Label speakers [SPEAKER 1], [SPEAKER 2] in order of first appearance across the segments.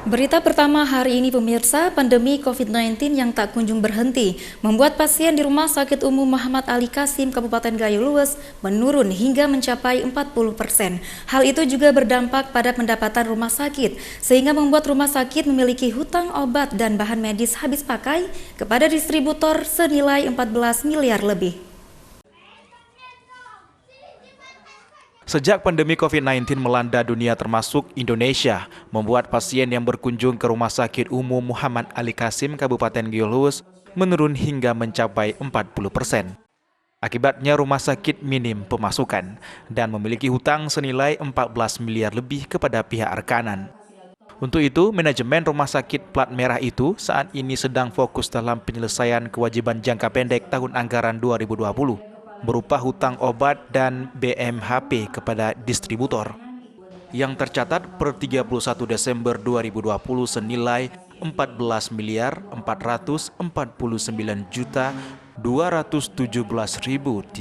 [SPEAKER 1] Berita pertama hari ini pemirsa, pandemi COVID-19 yang tak kunjung berhenti membuat pasien di Rumah Sakit Umum Muhammad Ali Kasim Kabupaten Gayo Luwes menurun hingga mencapai 40%. Hal itu juga berdampak pada pendapatan rumah sakit sehingga membuat rumah sakit memiliki hutang obat dan bahan medis habis pakai kepada distributor senilai 14 miliar lebih.
[SPEAKER 2] Sejak pandemi COVID-19 melanda dunia termasuk Indonesia, membuat pasien yang berkunjung ke Rumah Sakit Umum Muhammad Ali Kasim Kabupaten Gayo Luwes menurun hingga mencapai 40%. Akibatnya rumah sakit minim pemasukan dan memiliki hutang senilai 14 miliar lebih kepada pihak rekanan. Untuk itu, manajemen rumah sakit plat merah itu saat ini sedang fokus dalam penyelesaian kewajiban jangka pendek tahun anggaran 2020. Berupa hutang obat dan BMHP kepada distributor yang tercatat per 31 Desember 2020 senilai 14 miliar 449 juta 217.390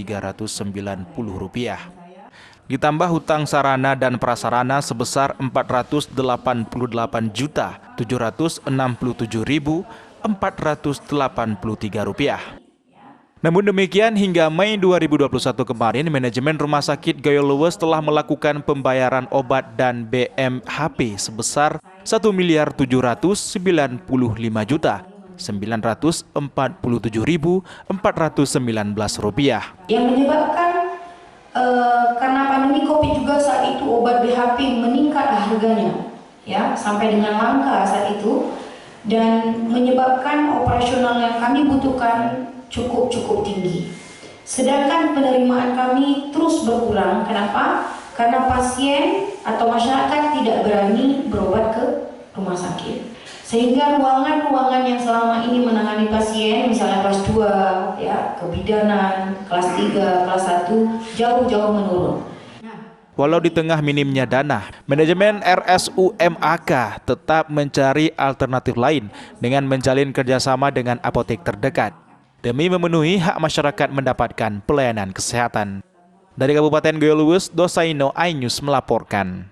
[SPEAKER 2] rupiah. Ditambah hutang sarana dan prasarana sebesar 488 juta 767.483 rupiah. Namun demikian, hingga Mei 2021 kemarin, manajemen Rumah Sakit Gayo Luwes telah melakukan pembayaran obat dan BMHP sebesar 1.795 juta 947.419 rupiah.
[SPEAKER 3] Yang menyebabkan karena pandemi COVID juga saat itu obat BHP meningkat harganya, ya sampai dengan langka saat itu, dan menyebabkan operasional yang kami butuhkan cukup tinggi. Sedangkan penerimaan kami terus berkurang. Kenapa? Karena pasien atau masyarakat tidak berani berobat ke rumah sakit. Sehingga ruangan-ruangan yang selama ini menangani pasien, misalnya kelas 2, ya, kebidanan, kelas 3, kelas 1, jauh-jauh menurun.
[SPEAKER 2] Walau di tengah minimnya dana, manajemen RSUMAK tetap mencari alternatif lain dengan menjalin kerjasama dengan apotek terdekat demi memenuhi hak masyarakat mendapatkan pelayanan kesehatan. Dari Kabupaten Gayo Luwes, Dosaino iNews melaporkan.